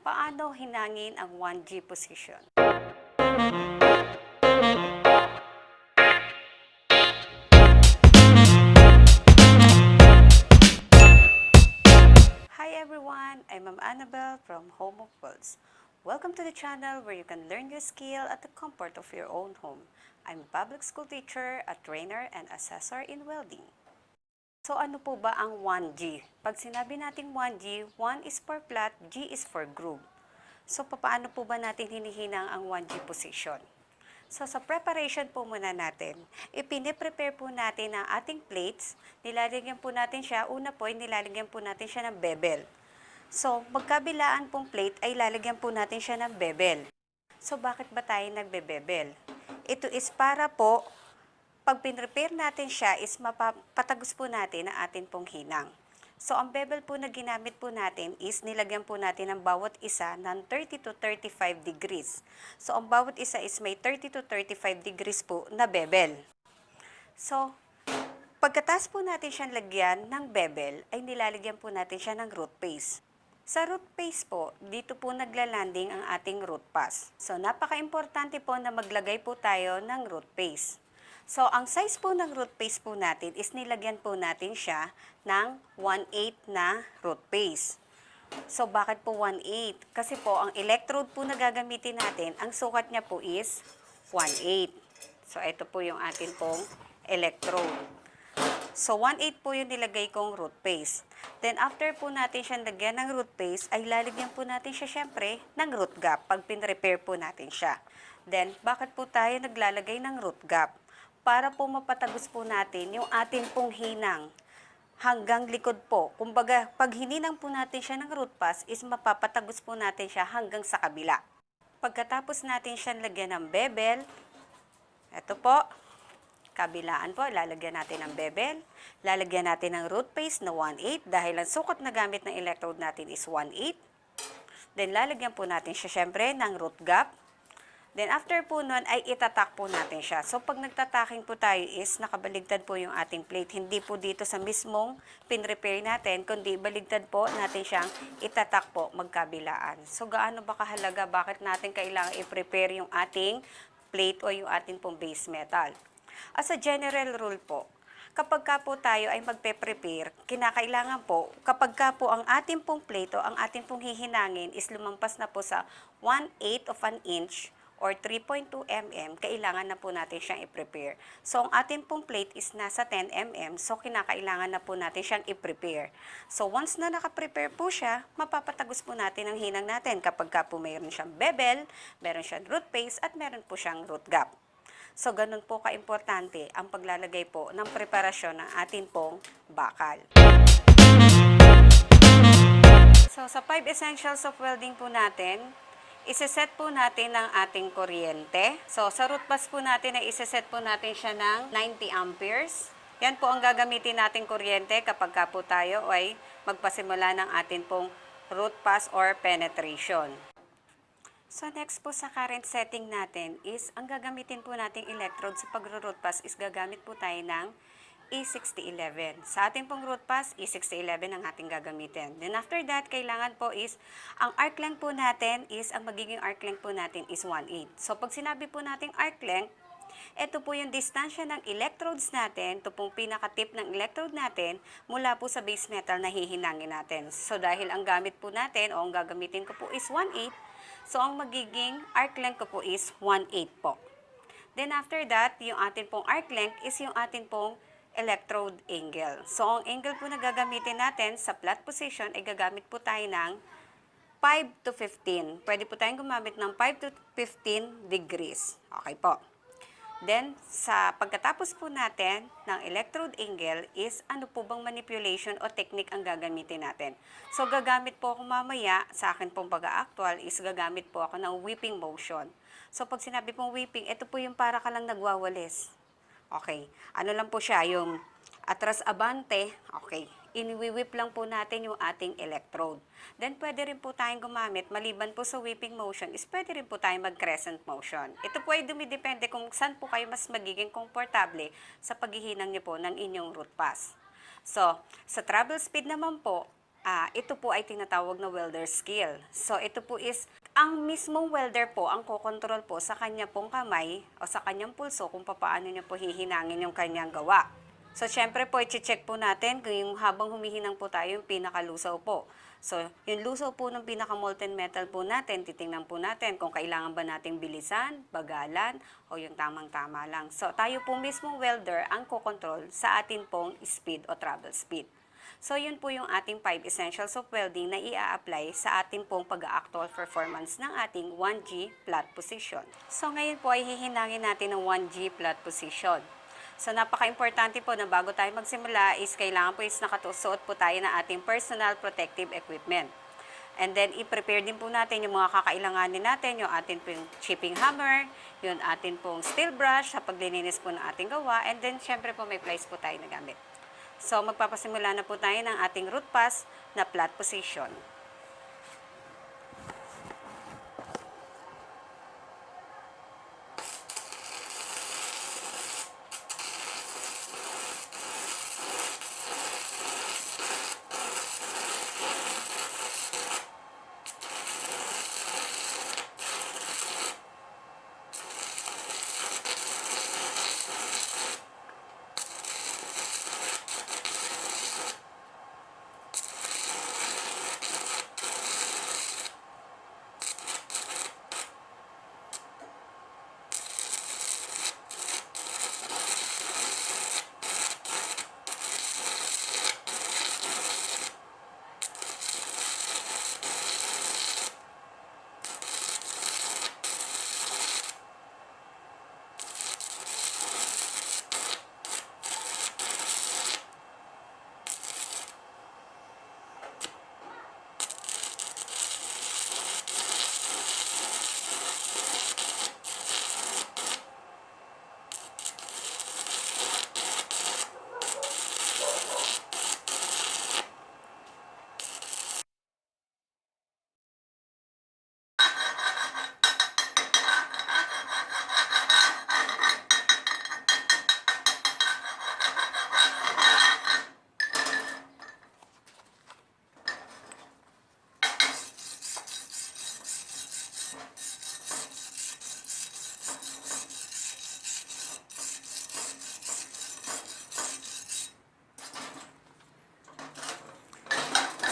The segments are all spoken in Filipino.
Paano hinangin ang 1G position? Hi everyone, I'm Ma'am Annabelle from Home of Welds. Welcome to the channel where you can learn your skill at the comfort of your own home. I'm a public school teacher, a trainer, and assessor in welding. So ano po ba ang 1G? Pag sinabi nating 1G, 1 is for flat, G is for groove. So paano po ba natin hinihinang ang 1G position? So sa preparation po muna natin, ipine-prepare po natin ang ating plates, nilalagyan po natin siya, una po ay nilalagyan po natin siya ng bevel. So magkabilaan pong plate ay lalagyan po natin siya ng bevel. So bakit ba tayo nagbe-bevel? Ito is para po pag pinrepare natin siya is mapapatagos po natin ang atin pong hinang. So, ang bevel po na ginamit po natin is nilagyan po natin ng bawat isa ng 30 to 35 degrees. So, ang bawat isa is may 30 to 35 degrees po na bevel. So, pagkatas po natin siyang lagyan ng bevel, ay nilalagyan po natin siya ng root paste. Sa root paste po, dito po naglalanding ang ating root pass. So, napaka-importante po na maglagay po tayo ng root paste. So, ang size po ng root paste po natin is nilagyan po natin siya ng 1/8 na root paste. So, bakit po 1/8? Kasi po, ang electrode po na gagamitin natin, ang sukat niya po is 1/8. So, ito po yung atin pong electrode. So, 1/8 po yung nilagay kong root paste. Then, after po natin siyang lagyan ng root paste, ay lalagyan po natin siya syempre ng root gap pag pin-repair po natin siya. Then, bakit po tayo naglalagay ng root gap? Para po mapatagos po natin yung atin pong hinang hanggang likod po. Kumbaga, pag hininang po natin siya ng root pass, is mapapatagos po natin siya hanggang sa kabila. Pagkatapos natin siya lagyan ng bevel, ito po, kabilaan po, lalagyan natin ng bevel, lalagyan natin ng root paste na 1/8 dahil ang sukat na gamit ng electrode natin is 1/8. Then, lalagyan po natin siya syempre ng root gap. Then, after po nun, ay itatak po natin siya. So, pag nagtataking po tayo is nakabaligtad po yung ating plate. Hindi po dito sa mismong pin-repair natin, kundi baligtad po natin siyang itatak po magkabilaan. So, gaano ba kahalaga? Bakit natin kailangan i-prepare yung ating plate o yung ating pong base metal? As a general rule po, kapag ka po tayo ay magpe-prepare, kinakailangan po, kapag ka po ang ating pong plate o ang ating pong hihinangin is lumampas na po sa 1/8 of an inch, or 3.2 mm, kailangan na po natin siyang i-prepare. So, ang atin pong plate is nasa 10 mm, so kinakailangan na po natin siyang i-prepare. So, once na naka-prepare po siya, mapapatagos po natin ang hinang natin kapag ka po mayroon siyang bevel, meron siyang root paste, at meron po siyang root gap. So, ganun po ka-importante ang paglalagay po ng preparasyon ng atin pong bakal. So, sa 5 essentials of welding po natin, iseset po natin ang ating kuryente. So, sa root pass po natin ay iseset po natin siya ng 90 amperes. Yan po ang gagamitin nating kuryente kapag ka po tayo ay magpasimula ng atin pong root pass or penetration. So, next po sa current setting natin is, ang gagamitin po nating electrode sa pag-root pass is gagamit po tayo ng E6011. Sa ating pong root pass, E6011 ang ating gagamitin. Then after that, kailangan po is, ang arc length po natin is, ang magiging arc length po natin is 1/8. So pag sinabi po nating arc length, ito po yung distansya ng electrodes natin, ito pong pinaka-tip ng electrode natin, mula po sa base metal na hihinangin natin. So dahil ang gamit po natin, o ang gagamitin ko po is 1/8, so ang magiging arc length ko po is 1/8 po. Then after that, yung atin pong arc length is yung atin pong electrode angle. So, ang angle po na gagamitin natin sa flat position ay gagamit po tayo ng 5 to 15. Pwede po tayong gumamit ng 5 to 15 degrees. Okay po. Then, sa pagkatapos po natin ng electrode angle is ano po bang manipulation o technique ang gagamitin natin. So, gagamit po ako mamaya, sa akin pong pag-actual is gagamit po ako ng whipping motion. So, pag sinabi pong whipping, ito po yung para ka lang nagwawalis. Okay. Ano lang po siya, yung atras abante, okay. Iniwi-whip lang po natin yung ating electrode. Then, pwede rin po tayong gumamit, maliban po sa whipping motion, is pwede rin po tayong mag-crescent motion. Ito po ay dumidepende kung saan po kayo mas magiging komportable sa paghihinang niyo po ng inyong root pass. So, sa travel speed naman po, Ito po ay tinatawag na welder skill. So ito po is ang mismong welder po ang kokontrol po sa kanya pong kamay o sa kanyang pulso kung paano niya po hihinangin yung kanyang gawa. So syempre po i-check po natin kung yung habang humihinang po tayo yung pinakalusaw po. So yung lusaw po ng pinaka-molten metal po natin, titingnan po natin kung kailangan ba nating bilisan, bagalan o yung tamang-tama lang. So tayo po mismong welder ang kokontrol sa atin pong speed o travel speed. So, yun po yung ating 5 essentials of welding na i-apply sa ating pong pag-actual performance ng ating 1G flat position. So, ngayon po ay hihinangin natin ng 1G flat position. So, napaka-importante po na bago tayo magsimula is kailangan po is nakatusuot po tayo ng ating personal protective equipment. And then, i-prepare din po natin yung mga kakailanganin natin, yung ating pong chipping hammer, yung ating pong steel brush sa paglilinis po ng ating gawa, and then, syempre po may pliers po tayo na gamit. So, magpapasimula na po tayo ng ating root pass na flat position.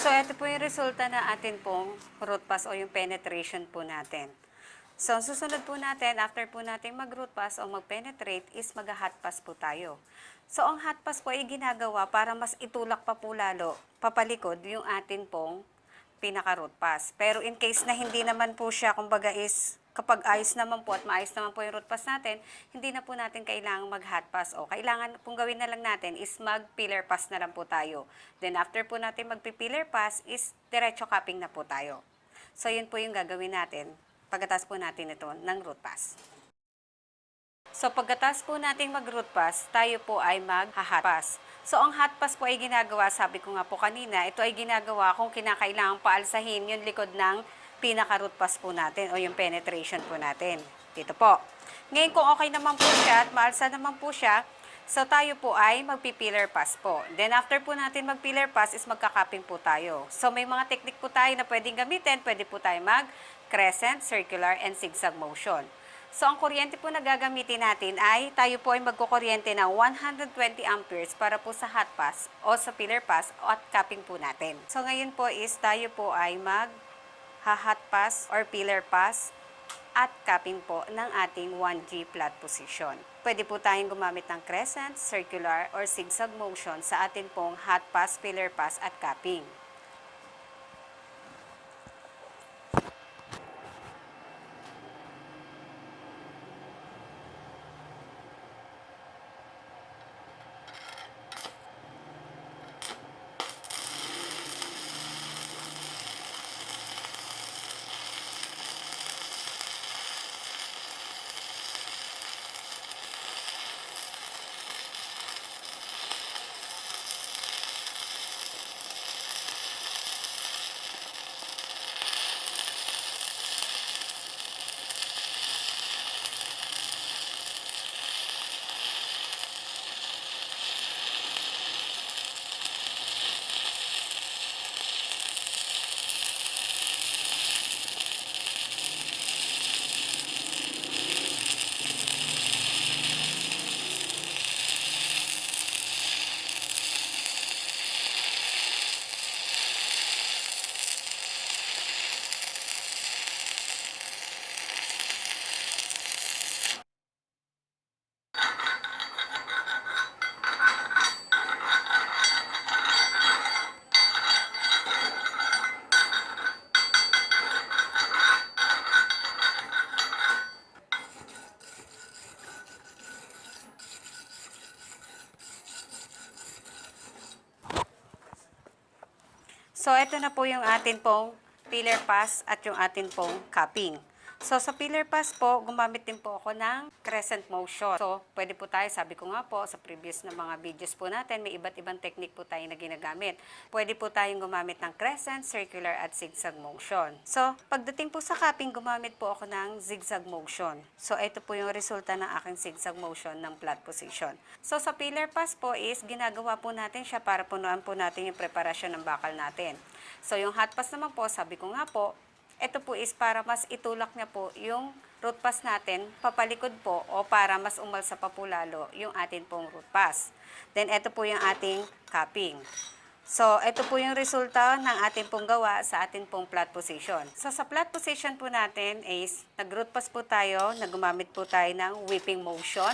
So, ito po yung resulta na atin pong root pass o yung penetration po natin. So, susunod po natin, after po natin mag-root pass o mag-penetrate is mag-hot pass po tayo. So, ang hot pass po ay ginagawa para mas itulak pa po lalo, papalikod yung atin pong pinaka-root pass. Pero in case na hindi naman po siya, kumbaga is kapag ayos naman po at maayos naman po yung root pass natin, hindi na po natin kailangang mag-hot pass o kailangan pong gawin na lang natin is mag-pillar pass na lang po tayo. Then after po natin mag-pillar pass is diretso capping na po tayo. So yun po yung gagawin natin pagkatapos po natin ito ng root pass. So pagkatapos po nating mag-root pass, tayo po ay mag-hot pass. So ang hot pass po ay ginagawa, sabi ko nga po kanina, ito ay ginagawa kung kinakailangang paalsahin yung likod ng pinaka-root pass po natin o yung penetration po natin. Dito po. Ngayon kung okay naman po siya at maalsa naman po siya, so tayo po ay magpi-pillar pass po. Then after po natin mag-pillar pass is magka-cupping po tayo. So may mga technique po tayo na pwedeng gamitin. Pwede po tayo mag-crescent, circular, and zigzag motion. So, ang kuryente po na gagamitin natin ay tayo po ay magkukuryente ng 120 amperes para po sa hot pass o sa pillar pass at cupping po natin. So, ngayon po is tayo po ay mag-hot pass or pillar pass at cupping po ng ating 1G flat position. Pwede po tayong gumamit ng crescent, circular, or zigzag motion sa atin pong hot pass, pillar pass at cupping. So, ito na po yung atin pong pillar pass at yung atin pong cupping. So, sa pillar pass po, gumamit din po ako ng crescent motion. So, pwede po tayo, sabi ko nga po, sa previous na mga videos po natin, may iba't ibang technique po tayo na ginagamit. Pwede po tayong gumamit ng crescent, circular, at zigzag motion. So, pagdating po sa cupping, gumamit po ako ng zigzag motion. So, ito po yung resulta ng aking zigzag motion ng flat position. So, sa pillar pass po is, ginagawa po natin siya para punuan po natin yung preparasyon ng bakal natin. So, yung hot pass naman po, sabi ko nga po, ito po is para mas itulak niya po yung root pass natin papalikod po o para mas umalsa pa po lalo yung atin pong root pass. Then, ito po yung ating cupping. So, ito po yung resulta ng ating pong gawa sa ating pong flat position. So, sa flat position po natin is, nag-root pass po tayo, nagumamit po tayo ng whipping motion.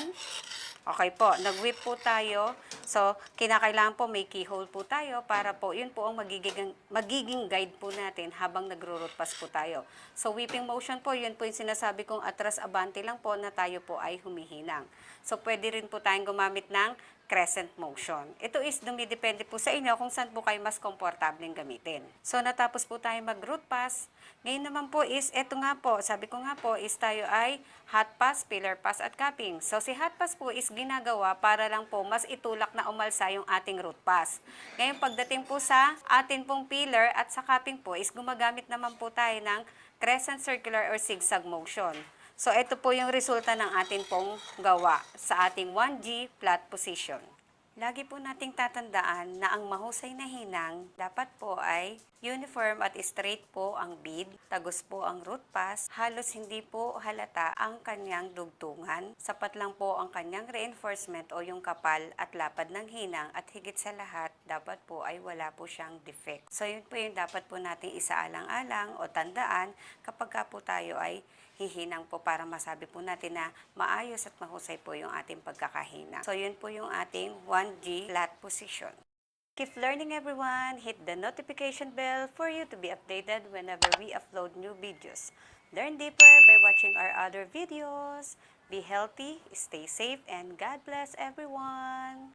Okay po, nag-whip po tayo. So, kinakailangan po may keyhole po tayo para po, yun po ang magiging guide po natin habang nagro-root pass po tayo. So, whipping motion po, yun po yung sinasabi kong atras-abante lang po na tayo po ay humihinang. So, pwede rin po tayong gumamit ng crescent motion. Ito is dumidepende po sa inyo kung saan po kayo mas komportableng gamitin. So, natapos po tayo mag-root pass. Ngayon naman po is, eto nga po, sabi ko nga po, is tayo ay hot pass, pillar pass, at cupping. So, si hot pass po is ginagawa para lang po mas itulak na umalsa yung ating root pass. Ngayon, pagdating po sa atin pong pillar at sa cupping po is gumagamit naman po tayo ng crescent, circular, or zigzag motion. So, ito po yung resulta ng atin pong gawa sa ating 1G flat position. Lagi po nating tatandaan na ang mahusay na hinang dapat po ay uniform at straight po ang bead, tagos po ang root pass, halos hindi po halata ang kanyang dugtungan, sapat lang po ang kanyang reinforcement o yung kapal at lapad ng hinang at higit sa lahat, dapat po ay wala po siyang defect. So yun po yung dapat po nating isaalang-alang o tandaan kapag ka po tayo ay hihinang po para masabi po natin na maayos at mahusay po yung ating pagkakahinang. So yun po yung ating 1G flat position. Keep learning everyone. Hit the notification bell for you to be updated whenever we upload new videos. Learn deeper by watching our other videos. Be healthy, stay safe, and God bless everyone.